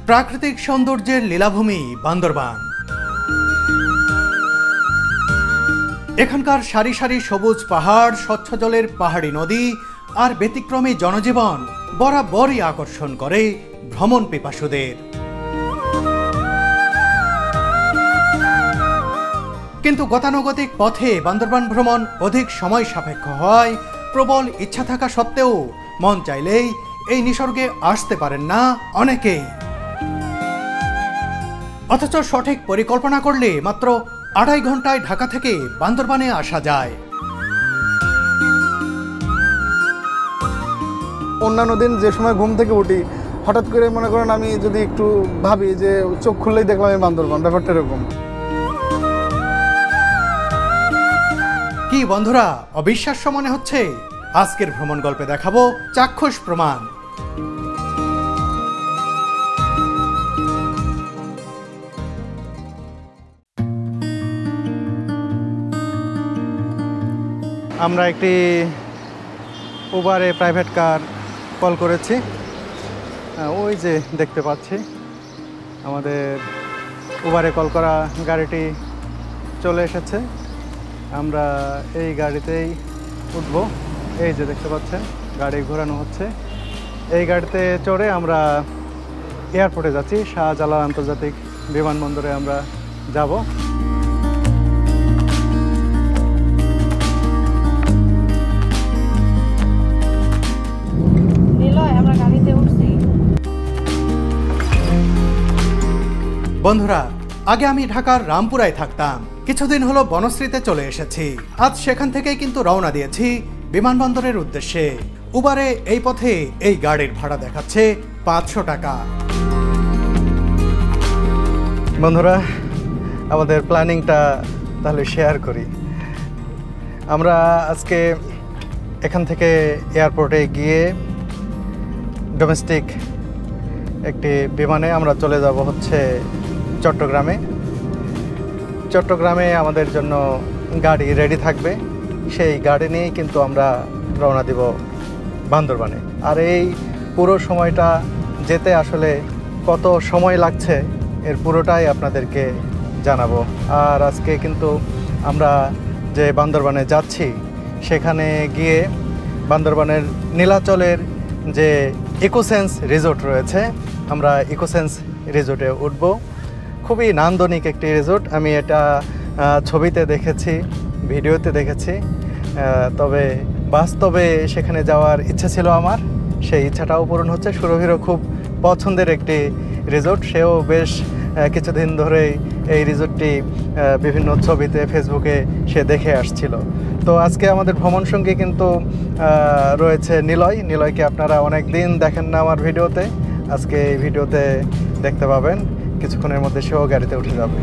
প্রাকৃতিক সৌন্দর্যের লীলাভূমি বান্দরবান। এখানকার সারি সারি সবুজ পাহাড়, স্বচ্ছ জলের পাহাড়ি নদী আর ব্যতিক্রমী জনজীবন বরাবরই আকর্ষণ করে ভ্রমণ পিপাসুদের। কিন্তু গতানুগতিক পথে বান্দরবান ভ্রমণ অধিক সময় সাপেক্ষ হয়। প্রবল ইচ্ছা থাকা সত্ত্বেও মন চাইলেই এই নিসর্গে আসতে পারেন না অনেকেই। অথচ সঠিক পরিকল্পনা করলে মাত্র 2.5 ঘন্টায় ঢাকা থেকে বান্দরবানে আসা যায়। অন্যান্য দিন যে সময় ঘুম থেকে উঠি, হঠাৎ করে মনে করেন আমি যদি একটু ভাবি যে চোখ খুললেই দেখলাম এই বান্দরবান, ব্যাপারটা এরকম। কি বন্ধুরা, অবিশ্বাস্য মনে হচ্ছে? আজকের ভ্রমণ গল্পে দেখাবো চাক্ষুষ প্রমাণ। আমরা একটি উবারে প্রাইভেট কার কল করেছি। ওই যে দেখতে পাচ্ছি আমাদের উবারে কল করা গাড়িটি চলে এসেছে। আমরা এই গাড়িতেই উঠব। এই যে দেখতে পাচ্ছেন গাড়ি ঘোরানো হচ্ছে। এই গাড়িতে চড়ে আমরা এয়ারপোর্টে যাচ্ছি। শাহজালাল আন্তর্জাতিক বিমানবন্দরে আমরা যাব। বন্ধুরা, আগে আমি ঢাকার রামপুরায় থাকতাম। কিছুদিন হলো বনশ্রীতে চলে এসেছি। আজ সেখান থেকেই কিন্তু রওনা দিয়েছি বিমানবন্দরের উদ্দেশ্যে। উবারে এই পথে এই গাড়ির ভাড়া দেখাচ্ছে 500 টাকা। বন্ধুরা, আমাদের প্ল্যানিংটা তাহলে শেয়ার করি। আমরা আজকে এখান থেকে এয়ারপোর্টে গিয়ে ডোমেস্টিক একটি বিমানে আমরা চলে যাব হচ্ছে চট্টগ্রামে। চট্টগ্রামে আমাদের জন্য গাড়ি রেডি থাকবে। সেই গাড়ি নিয়েই কিন্তু আমরা রওনা দিব বান্দরবানে। আর এই পুরো সময়টা যেতে আসলে কত সময় লাগছে এর পুরোটাই আপনাদেরকে জানাবো। আর আজকে কিন্তু আমরা যে বান্দরবানে যাচ্ছি সেখানে গিয়ে বান্দরবানের নীলাচলের যে ইকোসেন্স রিসোর্ট রয়েছে, আমরা ইকোসেন্স রিসোর্টে উঠব। খুবই নান্দনিক একটি রিসোর্ট। আমি এটা ছবিতে দেখেছি, ভিডিওতে দেখেছি, তবে বাস্তবে সেখানে যাওয়ার ইচ্ছা ছিল আমার। সেই ইচ্ছাটাও পূরণ হচ্ছে। সুরভিরও খুব পছন্দের একটি রিসোর্ট। সেও বেশ কিছুদিন ধরেই এই রিসোর্টটি বিভিন্ন ছবিতে, ফেসবুকে সে দেখে আসছিল। তো আজকে আমাদের ভ্রমণ সঙ্গী কিন্তু রয়েছে নিলয়। নিলয়কে আপনারা অনেক দিন দেখেন না আমার ভিডিওতে। আজকে এই ভিডিওতে দেখতে পাবেন। কিছুক্ষণের মধ্যে সেও গাড়িতে উঠে যাবে।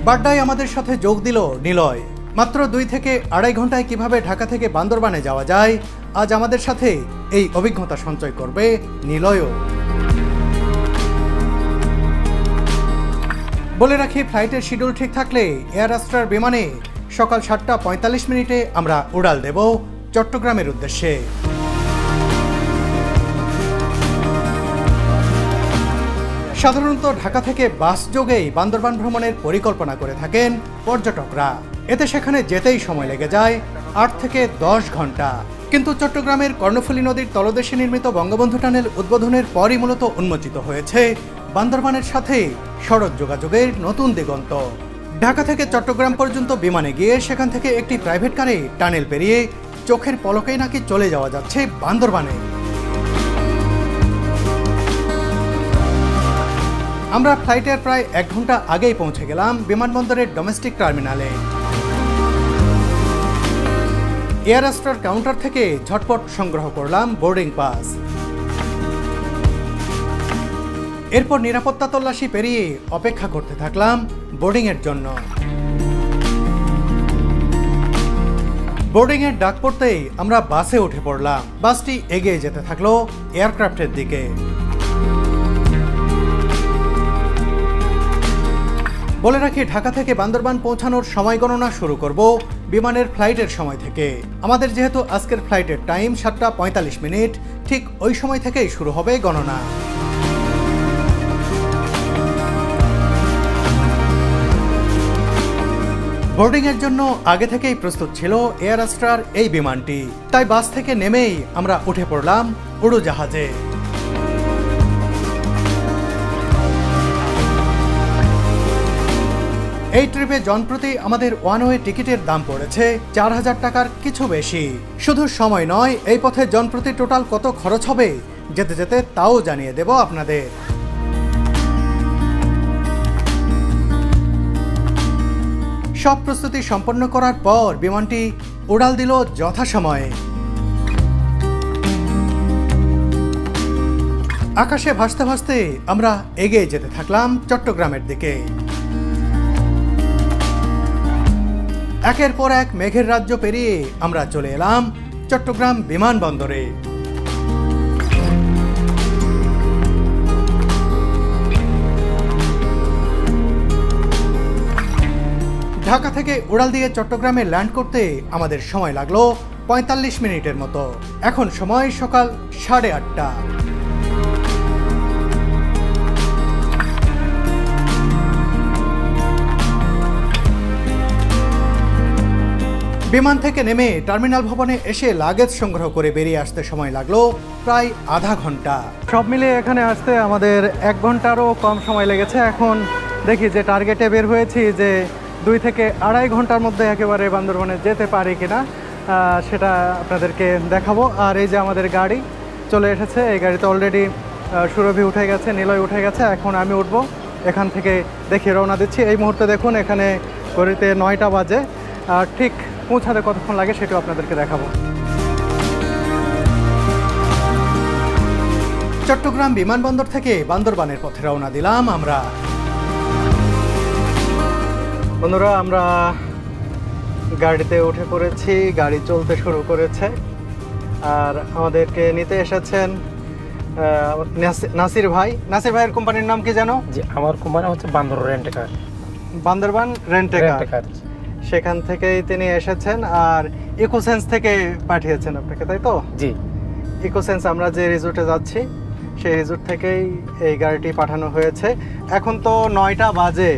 বাড্ডায় আমাদের সাথে যোগ দিল নিলয়। মাত্র 2 থেকে 2.5 ঘন্টায় কিভাবে ঢাকা থেকে বান্দরবানে যাওয়া যায়, আজ আমাদের সাথে এই অভিজ্ঞতা সঞ্চয় করবে নিলয়ও। বলে রাখি, ফ্লাইটের শিডিউল ঠিক থাকলে এয়ার অ্যাস্ট্রার বিমানে সকাল 7:45 আমরা উড়াল দেব চট্টগ্রামের উদ্দেশ্যে। সাধারণত ঢাকা থেকে বাস যোগেই বান্দরবান ভ্রমণের পরিকল্পনা করে থাকেন পর্যটকরা। এতে সেখানে যেতেই সময় লেগে যায় 8 থেকে 10 ঘন্টা। কিন্তু চট্টগ্রামের কর্ণফুলী নদীর তলদেশে নির্মিত বঙ্গবন্ধু টানেল উদ্বোধনের পরই মূলত উন্মোচিত হয়েছে বান্দরবানের সাথে সড়ক যোগাযোগের নতুন দিগন্ত। ঢাকা থেকে চট্টগ্রাম পর্যন্ত বিমানে গিয়ে সেখান থেকে একটি প্রাইভেট কারে টানেল পেরিয়ে চোখের পলকেই নাকি চলে যাওয়া যাচ্ছে বান্দরবানে। আমরা ফ্লাইটের প্রায় 1 ঘন্টা আগেই পৌঁছে গেলাম বিমানবন্দরের ডোমেস্টিক টার্মিনালে। এয়ার অ্যাস্ট্রার কাউন্টার থেকে ঝটপট সংগ্রহ করলাম বোর্ডিং পাস। এরপর নিরাপত্তা তল্লাশি পেরিয়ে অপেক্ষা করতে থাকলাম বোর্ডিংয়ের জন্য। বোর্ডিংয়ের ডাক পড়তেই আমরা বাসে উঠে পড়লাম। বাসটি এগিয়ে যেতে থাকলো এয়ারক্রাফটের দিকে। বলে রাখি, ঢাকা থেকে বান্দরবান পৌঁছানোর সময় গণনা শুরু করব বিমানের ফ্লাইটের সময় থেকে। আমাদের যেহেতু আজকের ফ্লাইটের টাইম 7:45, ঠিক ওই সময় থেকেই শুরু হবে গণনা। বোর্ডিংয়ের জন্য আগে থেকেই প্রস্তুত ছিল এয়ার অ্যাস্ট্রার এই বিমানটি, তাই বাস থেকে নেমেই আমরা উঠে পড়লাম উড়োজাহাজে। এই ট্রিপে জনপ্রতি আমাদের ওয়ান ওয়ে টিকিটের দাম পড়েছে 4000 টাকার কিছু বেশি। শুধু সময় নয়, এই পথে জনপ্রতি টোটাল কত খরচ হবে যেতে যেতে তাও জানিয়ে দেব আপনাদের। সব প্রস্তুতি সম্পন্ন করার পর বিমানটি উড়াল দিল যথাসময়ে। আকাশে ভাসতে ভাসতে আমরা এগিয়ে যেতে থাকলাম চট্টগ্রামের দিকে। একের পর এক মেঘের রাজ্য পেরিয়ে আমরা চলে এলাম চট্টগ্রাম বিমানবন্দরে। ঢাকা থেকে উড়াল দিয়ে চট্টগ্রামে ল্যান্ড করতে আমাদের সময় লাগলো 45 মিনিটের মতো। এখন সময় সকাল 8:30। বিমান থেকে নেমে টার্মিনাল ভবনে এসে লাগেজ সংগ্রহ করে বেরিয়ে আসতে সময় লাগলো প্রায় আধা ঘন্টা। সব মিলিয়ে এখানে আসতে আমাদের 1 ঘন্টারও কম সময় লেগেছে। এখন দেখি যে টার্গেটে বের হয়েছি যে 2 থেকে 2.5 ঘন্টার মধ্যে একেবারে বান্দরবনে যেতে পারি কিনা সেটা আপনাদেরকে দেখাবো। আর এই যে আমাদের গাড়ি চলে এসেছে, এই গাড়িতে অলরেডি সুরভি উঠে গেছে, নিলয় উঠে গেছে। এখন আমি উঠবো, এখান থেকে দেখি রওনা দিচ্ছি। এই মুহূর্তে দেখুন এখানে ঘড়িতে 9টা বাজে। আর ঠিক পৌঁছাতে কতক্ষণ লাগে সেটাও আপনাদেরকে দেখাবো। চট্টগ্রাম বিমানবন্দর থেকে বান্দরবানের পথে রওনা দিলাম আমরা। বন্ধুরা, আমরা গাড়িতে উঠে পড়েছি, গাড়ি চলতে শুরু করেছে। আর আমাদেরকে নিতে এসেছেন নাসির ভাই। নাসির ভাইয়ের কোম্পানির নাম কি জানো? জি, আমার কোম্পানি হচ্ছে বান্দর রেন্টেকার, বান্দরবান রেন্টেকার। সেখান থেকেই তিনি এসেছেন আর ইকোসেন্স থেকে পাঠিয়েছেন আপনাকে, তাই তো? জি, ইকোসেন্স আমরা যে রিসোর্টে যাচ্ছি সেই রিসোর্ট থেকেই এই গাড়িটি পাঠানো হয়েছে। এখন তো 9টা বাজে,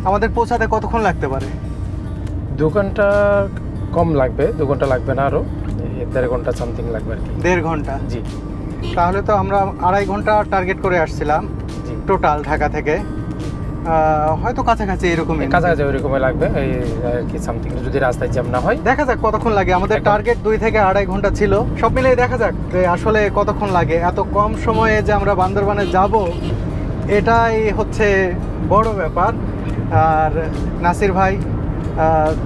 আমাদের পৌঁছাতে কতক্ষণ লাগতে পারে? 2 ঘন্টা কম লাগবে, 2 ঘন্টা লাগবে না, আরও 1.5 ঘন্টা সামথিং লাগবে আর কি। 1.5 ঘন্টা? জি। তাহলে তো আমরা 2.5 ঘন্টা টার্গেট করে আসছিলাম টোটাল ঢাকা থেকে। হয়তো কাছাকাছি এরকমই, কাছাকাছি ওইরকমই লাগবে এই আর কি, সামথিং যদি রাস্তায় জ্যাম না হয়। দেখা যাক কতক্ষণ লাগে। আমাদের টার্গেট 2 থেকে 2.5 ঘন্টা ছিল। সব মিলিয়ে দেখা যাক যে আসলে কতক্ষণ লাগে। এত কম সময়ে যে আমরা বান্দরবানে যাব, এটাই হচ্ছে বড় ব্যাপার। আর নাসির ভাই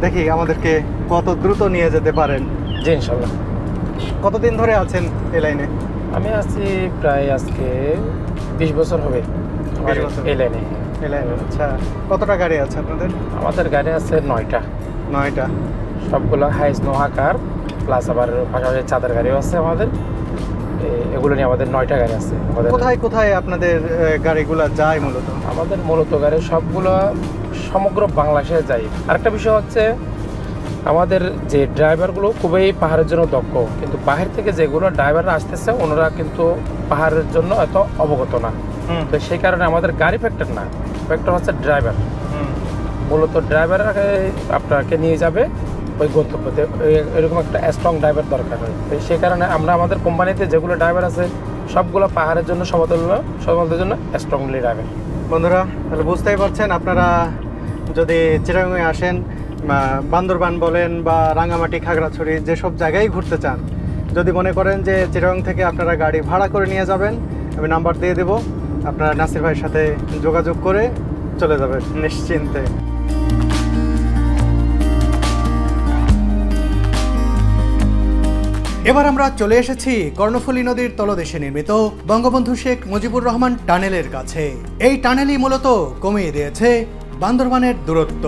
দেখি আমাদেরকে কত দ্রুত নিয়ে যেতে পারেন। জি, ইনশাল্লাহ। কতদিন ধরে আছেন এই লাইনে? আমি আছি প্রায় আজকে 20 বছর হবে এই লাইনে। আচ্ছা, কতটা গাড়ি আছে আপনাদের? আমাদের গাড়ি আছে 9টা। 9টা? সবগুলো হাইস নোহা কার, প্লাস আবার পাশাপাশি চাঁদের গাড়িও আছে আমাদের। এগুলো নিয়ে আমাদের 9টা গাড়ি আছে। কোথায় কোথায় আপনাদের গাড়িগুলো যায় মূলত? আমাদের মূলত গাড়ি সবগুলো সমগ্র বাংলাদেশে যায়। আরেকটা বিষয় হচ্ছে আমাদের যে ড্রাইভারগুলো খুবই পাহাড়ের জন্য দক্ষ, কিন্তু বাহির থেকে যেগুলো ড্রাইভাররা আসতেছে ওনারা কিন্তু পাহাড়ের জন্য এত অবগত না। তো সেই কারণে আমাদের গাড়ি ফ্যাক্টর না, ফ্যাক্টর হচ্ছে ড্রাইভার। মূলত ড্রাইভাররা আপনাকে নিয়ে যাবে ওই গন্তব্যতে, এরকম একটা স্ট্রং ড্রাইভার দরকার হয়। তো সেই কারণে আমরা আমাদের কোম্পানিতে যেগুলো ড্রাইভার আছে সবগুলো পাহাড়ের জন্য সমতলের জন্য স্ট্রংলি ড্রাইভার। বন্ধুরা, তাহলে বুঝতেই পারছেন, আপনারা যদি চিটাগাংয়ে আসেন, বান্দরবান বলেন বা রাঙামাটি, খাগড়াছড়ি, যেসব জায়গায় ঘুরতে চান, যদি মনে করেন যে চিটাগাং থেকে আপনারা গাড়ি ভাড়া করে নিয়ে যাবেন, আমি নাম্বার দিয়ে দেবো, আপনারা নাসির ভাইয়ের সাথে যোগাযোগ করে চলে যাবেন নিশ্চিন্তে। এবার আমরা চলে এসেছি কর্ণফুলী নদীর তলদেশে নির্মিত বঙ্গবন্ধু শেখ মুজিবুর রহমান টানেলের কাছে। এই টানেলই মূলত কমিয়ে দিয়েছে বান্দরবানের দূরত্ব।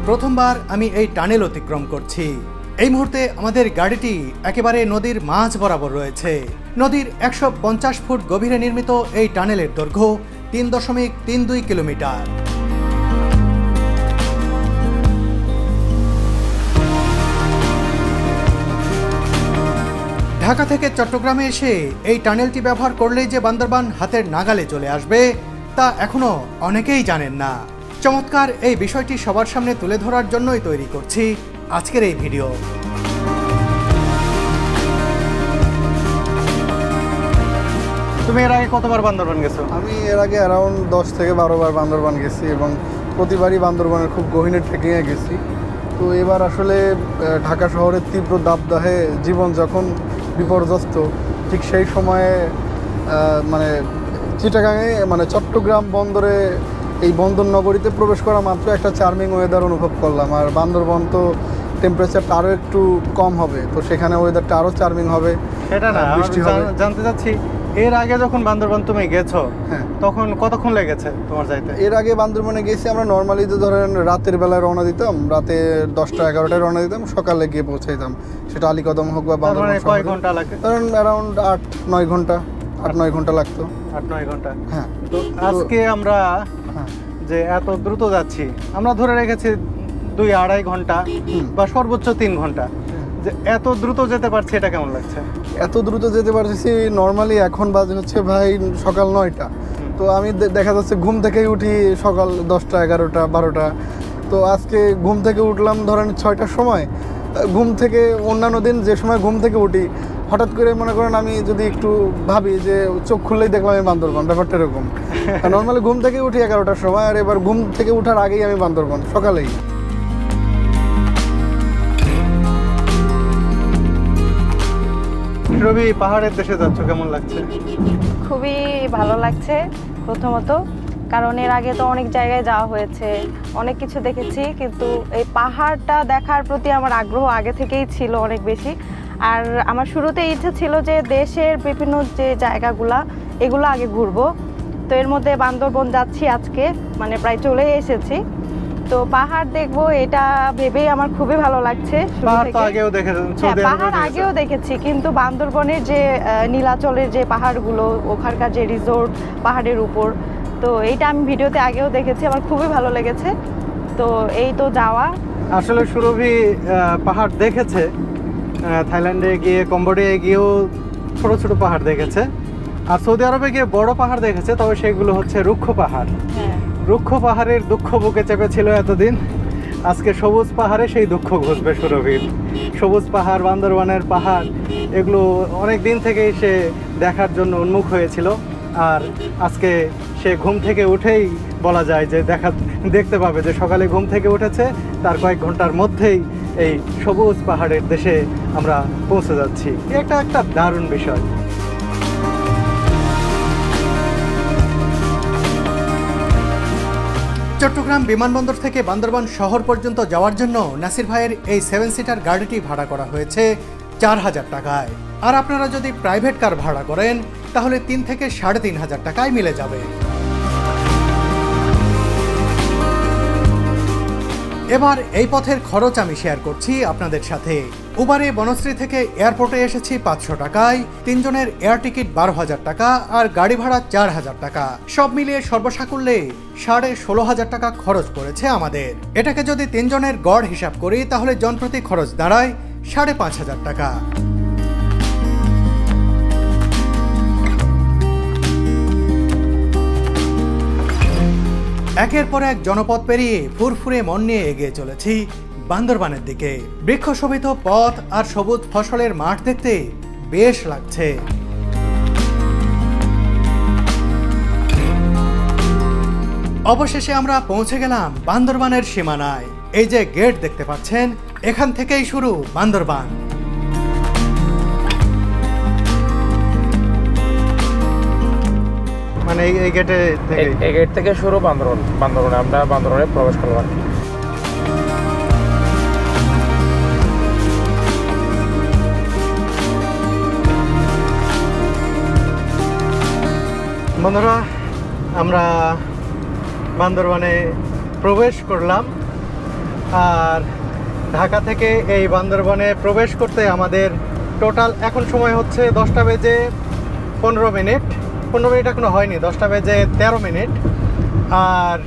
প্রথমবার আমি এই টানেল অতিক্রম করছি। এই মুহূর্তে আমাদের গাড়িটি একেবারে নদীর মাঝ বরাবর রয়েছে। নদীর 150 ফুট গভীরে নির্মিত এই টানেলের দৈর্ঘ্য 3.32 কিলোমিটার। ঢাকা থেকে চট্টগ্রামে এসে এই টানেলটি ব্যবহার করলেই যে বান্দরবান হাতের নাগালে চলে আসবে তা এখনো অনেকেই জানেন না। চমৎকার এই বিষয়টি সবার সামনে তুলে ধরার জন্যই তৈরি করছি আজকের এই ভিডিও। তুমি এর আগে কতবার বান্দরবান গেছো? আমি এর আগে অ্যারাউন্ড 10 থেকে 12 বার বান্দরবান গেছি এবং প্রতিবারই বান্দরবানের খুব গহীনে ট্রেকিংয়ে গেছি। তো এবার আসলে ঢাকা শহরের তীব্র দাবদাহে জীবন যখন বিপর্যস্ত, ঠিক সেই সময়ে মানে চিটাগাঙে মানে চট্টগ্রাম বন্দরে এই বন্দর নগরীতে প্রবেশ করা মাত্র একটা চার্মিং ওয়েদার অনুভব করলাম। আর বান্দরবান তো টেম্পারেচারটা আরও একটু কম হবে, তো সেখানে ওয়েদারটা আরও চার্মিং হবে। সেটা না, বৃষ্টি হবে। জানতে চাচ্ছি এর আগে যখন বান্দরবান তুমি গেছো হ্যাঁ, তখন কতক্ষণ লেগেছে তোমার যাইতে? এর আগে বান্দরবানে গেছি আমরা নর্মালি তো ধরেন রাতের বেলায় রওনা দিতাম, রাতে 10টা-11টায় রওনা দিতাম, সকালে গিয়ে পৌঁছাইতাম, সেটা আলীকদম হোক বা বান্দরবান। কয় ঘন্টা লাগে? ধরেন অ্যারাউন্ড 8-9 ঘন্টা, 8-9 ঘন্টা লাগতো। 8-9 ঘন্টা। হ্যাঁ, তো আজকে আমরা হ্যাঁ, যে এত দ্রুত যাচ্ছি, আমরা ধরে রেখেছি 2-2.5 ঘন্টা বা সর্বোচ্চ 3 ঘন্টা, যে এত দ্রুত যেতে পারছি, এটা কেমন লাগছে? এত দ্রুত যেতে পারছি। নর্মালি এখন বাজে হচ্ছে ভাই সকাল 9টা, তো আমি দেখা যাচ্ছে ঘুম থেকেই উঠি সকাল 10টা, 11টা, 12টা। তো আজকে ঘুম থেকে উঠলাম ধরেন 6টার সময়। ঘুম থেকে অন্যান্য দিন যে সময় ঘুম থেকে উঠি, হঠাৎ করে মনে করেন আমি যদি একটু ভাবি যে চোখ খুললেই দেখলাম আমি বান্দরবান, ব্যাপারটা এরকম। নর্মালি ঘুম থেকে উঠি 11টার সময়, আর এবার ঘুম থেকে উঠার আগেই আমি বান্দরবান, সকালেই। রবি, পাহাড়ের দেশে যাচ্ছ, কেমন লাগছে? খুবই ভালো লাগছে প্রথমত, কারণ এর আগে তো অনেক জায়গায় যাওয়া হয়েছে, অনেক কিছু দেখেছি, কিন্তু এই পাহাড়টা দেখার প্রতি আমার আগ্রহ আগে থেকেই ছিল অনেক বেশি। আর আমার শুরুতে ইচ্ছে ছিল যে দেশের বিভিন্ন যে জায়গাগুলা এগুলো আগে ঘুরবো। তো এর মধ্যে বান্দরবন যাচ্ছি আজকে, মানে প্রায় চলে এসেছি। তো পাহাড় দেখবো এটা ভেবেই আমার খুবই ভালো লাগছে। পাহাড় তো আগেও দেখেছেন? হ্যাঁ, পাহাড় আগেও দেখেছি, কিন্তু বান্দরবনের যে নীলাচলের যে পাহাড়গুলো, ওখানকার যে রিসোর্ট পাহাড়ের উপর, তো এইটা আমি ভিডিওতে আগেও দেখেছি, আমার খুবই ভালো লেগেছে। তো এই তো যাওয়া। আসলে সুরভি পাহাড় দেখেছে, থাইল্যান্ডে গিয়ে, কম্বোডিয়ায় গিয়েও ছোট ছোট পাহাড় দেখেছে, আর সৌদি আরবে গিয়ে বড় পাহাড় দেখেছে, তবে সেগুলো হচ্ছে রুক্ষ পাহাড়। হ্যাঁ, রুক্ষ পাহাড়ের দুঃখ বুকে চেপেছিল এতদিন, আজকে সবুজ পাহাড়ে সেই দুঃখ ঘুষবে সুরভির। সবুজ পাহাড়, বান্দরবানের পাহাড়, এগুলো অনেক দিন থেকেই সে দেখার জন্য উন্মুখ হয়েছিল, আর আজকে সে ঘুম থেকে উঠেই বলা যায় যে দেখতে পাবে যে সকালে ঘুম থেকে উঠেছে, তার কয়েক ঘন্টার মধ্যেই এই সবুজ পাহাড়ের দেশে আমরা পৌঁছে যাচ্ছি। এটা একটা দারুণ বিষয়। চট্টগ্রাম বিমানবন্দর থেকে বান্দরবান শহর পর্যন্ত যাওয়ার জন্য নাসির ভাইয়ের এই 7 সিটার গাড়িটি ভাড়া করা হয়েছে 4000 টাকায়। আর আপনারা যদি প্রাইভেট কার ভাড়া করেন তাহলে 3 থেকে 3500 টাকায় মিলে যাবে। এবার এই পথের খরচ আমি শেয়ার করছি আপনাদের সাথে। উবারে বনশ্রী থেকে এয়ারপোর্টে এসেছি 500 টাকায়, 3 জনের এয়ার টিকিট 12,000 টাকা আর গাড়ি ভাড়া 4000 টাকা, সব মিলিয়ে সর্বসাকুল্যে 16,500 টাকা খরচ পড়েছে আমাদের। এটাকে যদি 3 জনের গড় হিসাব করি তাহলে জনপ্রতি খরচ দাঁড়ায় 5,500 টাকা। একের পর এক জনপদ পেরিয়ে ফুরফুরে মন নিয়ে এগিয়ে চলেছি বান্দরবানের দিকে। বৃক্ষশোভিত পথ আর সবুজ ফসলের মাঠ দেখতে বেশ লাগছে। অবশেষে আমরা পৌঁছে গেলাম বান্দরবানের সীমানায়। এই যে গেট দেখতে পাচ্ছেন, এখান থেকেই শুরু বান্দরবান। মানে এই গেটে থেকে, এই গেট থেকে শুরু বান্দরবনে আমরা বান্দরবনে প্রবেশ করলাম। বন্ধুরা, আমরা বান্দরবানে প্রবেশ করলাম, আর ঢাকা থেকে এই বান্দরবানে প্রবেশ করতে আমাদের টোটাল এখন সময় হচ্ছে 10টা বেজে 15 মিনিট। 15 মিনিট এখনো হয়নি, 10টা বেজে 13 মিনিট, আর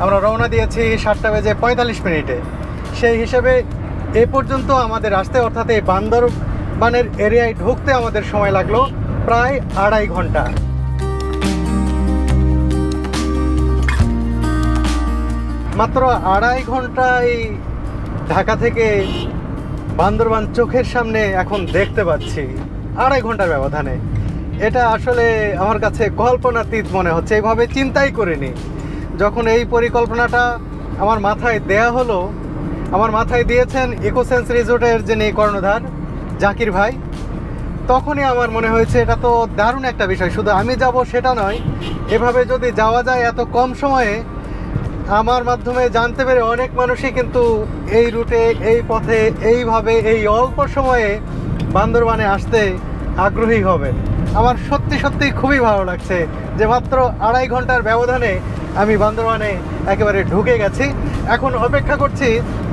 আমরা রওনা দিয়েছি 7টা বেজে 45 মিনিটে। সেই হিসেবে এ পর্যন্ত আমাদের আসতে, অর্থাৎ এই বানের এরিয়ায় ঢুকতে আমাদের সময় লাগলো প্রায় 2.5 ঘন্টা। মাত্র 2.5 ঘন্টায় ঢাকা থেকে বান্দরবান চোখের সামনে এখন দেখতে পাচ্ছি, 2.5 ঘন্টার ব্যবধানে। এটা আসলে আমার কাছে কল্পনাতীত মনে হচ্ছে, এইভাবে চিন্তাই করিনি। যখন এই পরিকল্পনাটা আমার মাথায় দেয়া হলো, আমার মাথায় দিয়েছেন ইকোসেন্স রিসোর্টের যিনি কর্ণধার জাকির ভাই, তখনই আমার মনে হয়েছে এটা তো দারুণ একটা বিষয়। শুধু আমি যাব সেটা নয়, এভাবে যদি যাওয়া যায় এত কম সময়ে, আমার মাধ্যমে জানতে পেরে অনেক মানুষই কিন্তু এই রুটে, এই পথে, এইভাবে এই অল্প সময়ে বান্দরবানে আসতে আগ্রহী হবেন। আমার সত্যি সত্যি খুবই ভালো লাগছে যে মাত্র 2.5 ঘন্টার ব্যবধানে আমি বান্দরবানে একেবারে ঢুকে গেছি। এখন অপেক্ষা করছি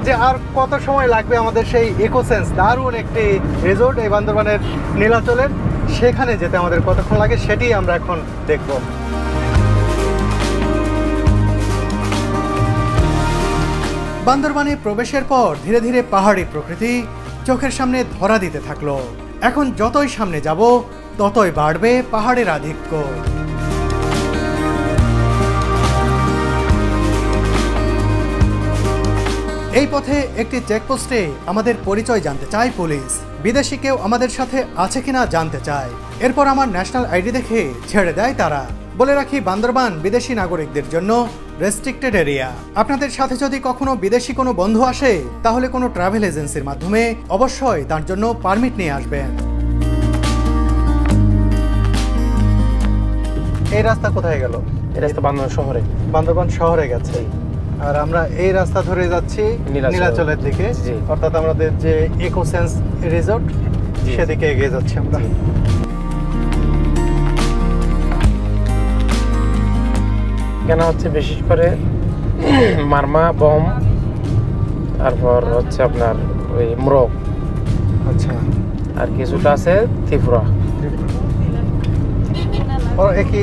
যে আর কত সময় লাগবে আমাদের সেই ইকোসেন্স দারুণ একটি রিসোর্ট এই বান্দরবানের নীলাচলের, সেখানে যেতে আমাদের কতক্ষণ লাগে সেটি আমরা এখন দেখব। বান্দরবানে প্রবেশের পর ধীরে ধীরে পাহাড়ি প্রকৃতি চোখের সামনে ধরা দিতে থাকলো। এখন যতই সামনে যাব ততই বাড়বে পাহাড়ের আধিক্য। এই পথে একটি চেকপোস্টে আমাদের পরিচয় জানতে চায় পুলিশ। বিদেশি কেউ আমাদের সাথে আছে কিনা জানতে চায়। এরপর আমার ন্যাশনাল আইডি দেখে ছেড়ে দেয় তারা। বলে রাখি, বান্দরবান বিদেশি নাগরিকদের জন্য রেস্ট্রিক্টেড এরিয়া। আপনাদের সাথে যদি কখনো বিদেশি কোনো বন্ধু আসে, তাহলে কোনো ট্রাভেল এজেন্সির মাধ্যমে অবশ্যই তার জন্য পারমিট নিয়ে আসবেন। এই রাস্তা কোথায় গেল? এই রাস্তা বান্দরবান শহরে গেছে। আর আমরা এই রাস্তা ধরে যাচ্ছি নীলাচলের দিকে, অর্থাৎ আমাদের যে ইকোসেন্স রিসোর্ট সেদিকে এগিয়ে যাচ্ছি আমরা। কেন হচ্ছে বিশেষ করে মারমা, বম, তারপর হচ্ছে আপনার ওই মোরগ, আচ্ছা, আর কিছুটা আছে ত্রিপুরা।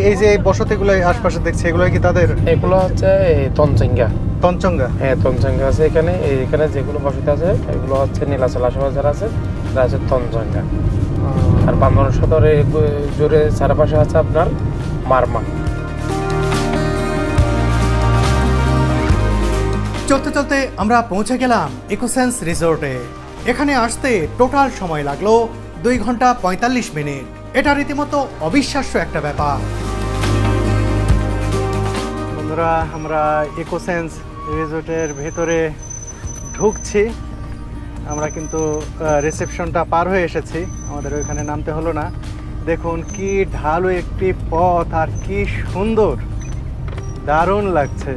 এই যে বসতিগুলো আশপাশে দেখছি, এগুলো কি তাদের? এগুলো হচ্ছে তঞ্চঙ্গা। তঞ্চঙ্গা? হ্যাঁ, তঞ্চঙ্গা আছে এখানে। এখানে যেগুলো বসতি আছে এগুলো হচ্ছে নীলাচল আশেপাশে যারা আছে তারা আছে তঞ্চঙ্গা। আর বান্দরবান সদরে জোরে চারপাশে আছে আপনার মারমা। চলতে চলতে আমরা পৌঁছে গেলাম ইকোসেন্স রিসোর্টে। এখানে আসতে টোটাল সময় লাগলো 2 ঘন্টা 45 মিনিট। এটা রীতিমতো অবিশ্বাস্য একটা ব্যাপার। বন্ধুরা, আমরা ইকোসেন্স রিসোর্টের ভেতরে ঢুকছি। আমরা কিন্তু রিসেপশনটা পার হয়ে এসেছি, আমাদের ওইখানে নামতে হলো না। দেখুন কি ঢালু একটি পথ, আর কি সুন্দর, দারুণ লাগছে।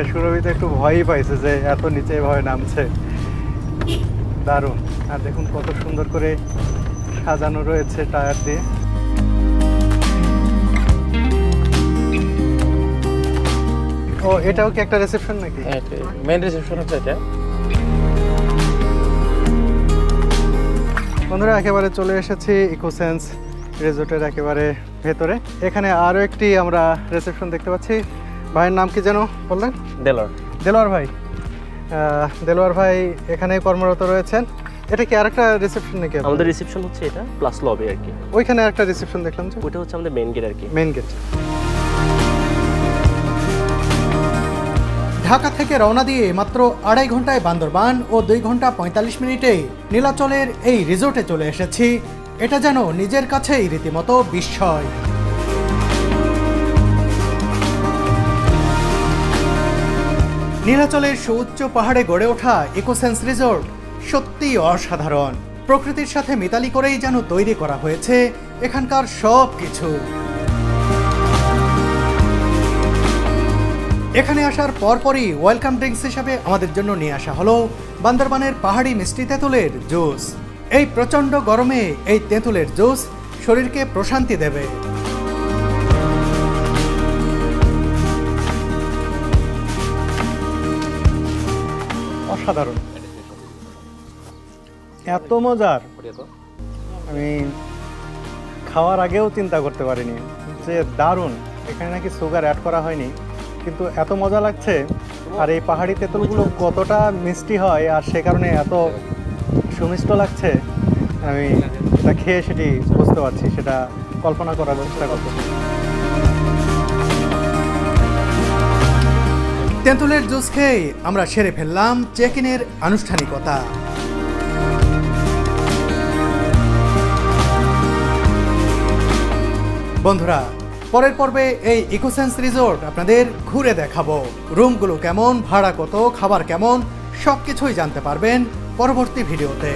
সুরভিতে একটু ভয়ই পাইছে যে এত নিচে এভাবে নামছে, দারুণ। আর দেখুন কত সুন্দর করে সাজানো রয়েছে টায়ার দিয়ে। ও, এটাও কি একটা রিসেপশন নাকি? মেইন রিসেপশন হচ্ছে এটা। বন্ধুরা, একেবারে চলে এসেছি ইকোসেন্স রিসোর্টের একেবারে ভেতরে। এখানে আরও একটি আমরা রিসেপশন দেখতে পাচ্ছি। ভাইয়ের নাম কি যেন বললেন? দেলোয়ার ভাই। দেলোয়ার ভাই এখানে কর্মরত রয়েছেন। এটা কি আরেকটা রিসেপশন নাকি? আমাদের রিসেপশন হচ্ছে এটা প্লাস লবি আর কি। ওইখানে একটা রিসেপশন দেখলাম, যে ওটা হচ্ছে আমাদের মেইন গেট আর কি। Main gate. ঢাকা থেকে রওনা দিয়ে মাত্র 2.5 ঘন্টায় বান্দরবান ও 2 ঘন্টা 45 মিনিটে নীলাচলের এই রিসোর্টে চলে এসেছি। এটা যেন নিজের কাছেই রীতিমতো বিস্ময়। নীলাচলের সুউচ্চ পাহাড়ে গড়ে ওঠা ইকোসেন্স রিসোর্ট সত্যি অসাধারণ। প্রকৃতির সাথে মিতালি করেই যেন তৈরি করা হয়েছে এখানকার সব কিছু। এখানে আসার পরপরই ওয়েলকাম ড্রিঙ্কস হিসাবে আমাদের জন্য নিয়ে আসা হলো বান্দরবানের পাহাড়ি মিষ্টি তেঁতুলের জুস। এই প্রচণ্ড গরমে এই তেঁতুলের জুস শরীরকে প্রশান্তি দেবে। অসাধারণ, এত মজার আমি খাওয়ার আগেও চিন্তা করতে পারিনি যে দারুণ। এখানে নাকি সুগার অ্যাড করা হয়নি, কিন্তু এত মজা লাগছে। আর এই পাহাড়ি তেঁতুলগুলো কতটা মিষ্টি হয়, আর সে কারণে এত সুমিষ্ট লাগছে। আমি এটা খেয়ে সেটি বুঝতে পারছি, সেটা কল্পনা করার চেষ্টা করতেছি। তেঁতুলের জুস খেয়ে আমরা সেরে ফেললাম চেক ইনের আনুষ্ঠানিকতা। বন্ধুরা, পরের পর্বে এই ইকোসেন্স রিসোর্ট আপনাদের ঘুরে দেখাবো। রুমগুলো কেমন, ভাড়া কত, খাবার কেমন, সবকিছুই জানতে পারবেন পরবর্তী ভিডিওতে।